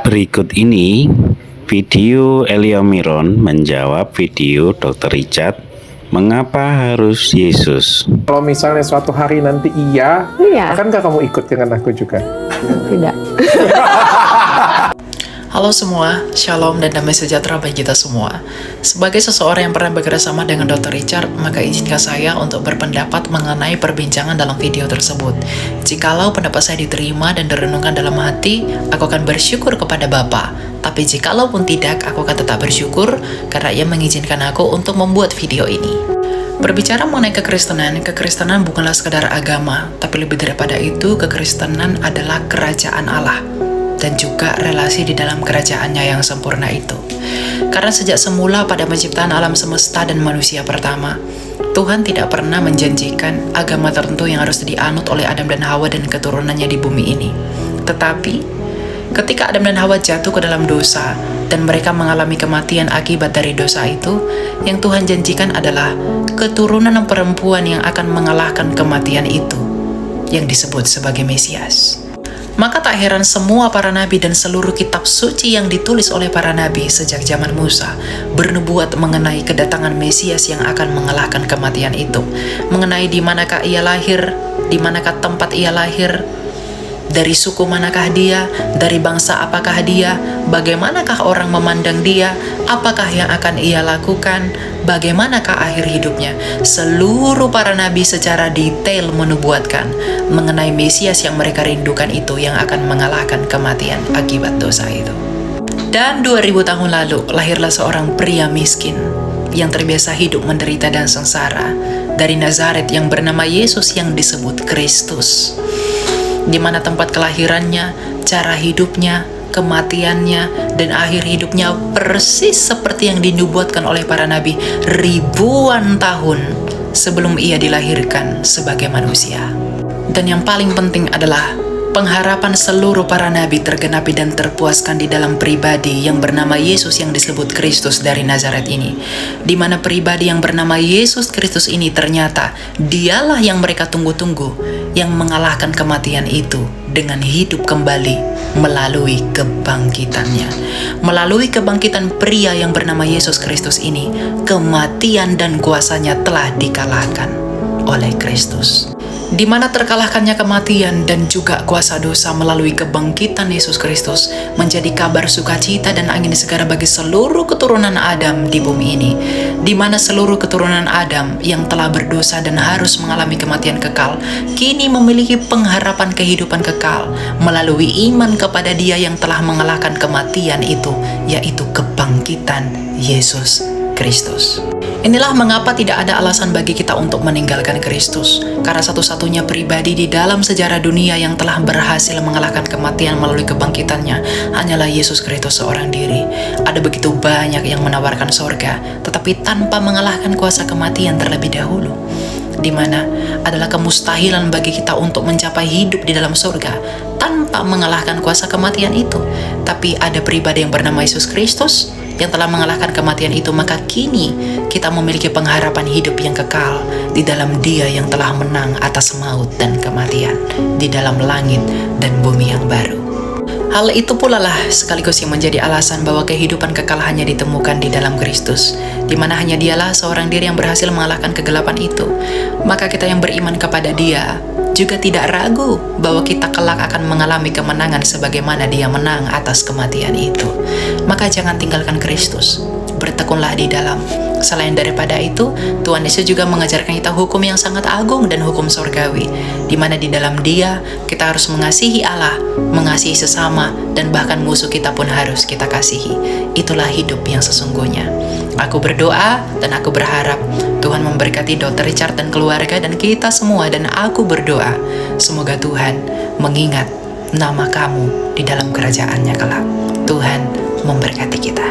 Berikut ini video Elia Miron menjawab video Dr. Richard, mengapa harus Yesus? Kalau misalnya suatu hari nanti iya. Akankah kamu ikut dengan aku juga? Tidak. Halo semua, shalom dan damai sejahtera bagi kita semua. Sebagai seseorang yang pernah bekerjasama dengan Dr. Richard, maka izinkan saya untuk berpendapat mengenai perbincangan dalam video tersebut. Jikalau pendapat saya diterima dan direnungkan dalam hati, aku akan bersyukur kepada Bapa. Tapi jikalau pun tidak, aku akan tetap bersyukur karena Ia mengizinkan aku untuk membuat video ini. Berbicara mengenai kekristenan bukanlah sekadar agama, tapi lebih daripada itu, kekristenan adalah kerajaan Allah dan juga relasi di dalam kerajaannya yang sempurna itu. Karena sejak semula pada penciptaan alam semesta dan manusia pertama, Tuhan tidak pernah menjanjikan agama tertentu yang harus dianut oleh Adam dan Hawa dan keturunannya di bumi ini. Tetapi, ketika Adam dan Hawa jatuh ke dalam dosa dan mereka mengalami kematian akibat dari dosa itu, yang Tuhan janjikan adalah keturunan perempuan yang akan mengalahkan kematian itu, yang disebut sebagai Mesias. Maka tak heran semua para nabi dan seluruh kitab suci yang ditulis oleh para nabi sejak zaman Musa bernubuat mengenai kedatangan Mesias yang akan mengalahkan kematian itu, mengenai di manakah ia lahir, di manakah tempat ia lahir, dari suku manakah dia, dari bangsa apakah dia, bagaimanakah orang memandang dia, apakah yang akan ia lakukan, bagaimanakah akhir hidupnya. Seluruh para nabi secara detail menubuatkan mengenai Mesias yang mereka rindukan itu, yang akan mengalahkan kematian akibat dosa itu. Dan 2000 tahun lalu lahirlah seorang pria miskin yang terbiasa hidup menderita dan sengsara dari Nazaret yang bernama Yesus yang disebut Kristus, di mana tempat kelahirannya, cara hidupnya, kematiannya, dan akhir hidupnya persis seperti yang dinubuatkan oleh para nabi ribuan tahun sebelum ia dilahirkan sebagai manusia. Dan yang paling penting adalah pengharapan seluruh para nabi tergenapi dan terpuaskan di dalam pribadi yang bernama Yesus yang disebut Kristus dari Nazaret ini, di mana pribadi yang bernama Yesus Kristus ini ternyata dialah yang mereka tunggu-tunggu, yang mengalahkan kematian itu dengan hidup kembali melalui kebangkitannya. Melalui kebangkitan pria yang bernama Yesus Kristus ini, kematian dan kuasanya telah dikalahkan oleh Kristus. Di mana terkalahkannya kematian dan juga kuasa dosa melalui kebangkitan Yesus Kristus menjadi kabar sukacita dan angin segar bagi seluruh keturunan Adam di bumi ini, di mana seluruh keturunan Adam yang telah berdosa dan harus mengalami kematian kekal kini memiliki pengharapan kehidupan kekal melalui iman kepada Dia yang telah mengalahkan kematian itu, yaitu kebangkitan Yesus Kristus. Inilah mengapa tidak ada alasan bagi kita untuk meninggalkan Kristus, karena satu-satunya pribadi di dalam sejarah dunia yang telah berhasil mengalahkan kematian melalui kebangkitannya hanyalah Yesus Kristus seorang diri. Ada begitu banyak yang menawarkan sorga, tetapi tanpa mengalahkan kuasa kematian terlebih dahulu, di mana adalah kemustahilan bagi kita untuk mencapai hidup di dalam surga tanpa mengalahkan kuasa kematian itu. Tapi ada pribadi yang bernama Yesus Kristus yang telah mengalahkan kematian itu, maka kini kita memiliki pengharapan hidup yang kekal di dalam Dia yang telah menang atas maut dan kematian, di dalam langit dan bumi yang baru. Hal itu pula lah sekaligus yang menjadi alasan bahwa kehidupan kekal hanya ditemukan di dalam Kristus, di mana hanya Dialah seorang diri yang berhasil mengalahkan kegelapan itu. Maka kita yang beriman kepada Dia juga tidak ragu bahwa kita kelak akan mengalami kemenangan sebagaimana Dia menang atas kematian itu. Maka jangan tinggalkan Kristus, bertekunlah di dalam. Selain daripada itu, Tuhan Yesus juga mengajarkan kita hukum yang sangat agung dan hukum sorgawi, di mana di dalam Dia kita harus mengasihi Allah, mengasihi sesama, dan bahkan musuh kita pun harus kita kasihi. Itulah hidup yang sesungguhnya. Aku berdoa dan aku berharap Tuhan memberkati Dr. Richard dan keluarga dan kita semua, dan aku berdoa semoga Tuhan mengingat nama kamu di dalam kerajaannya kelak. Tuhan memberkati kita.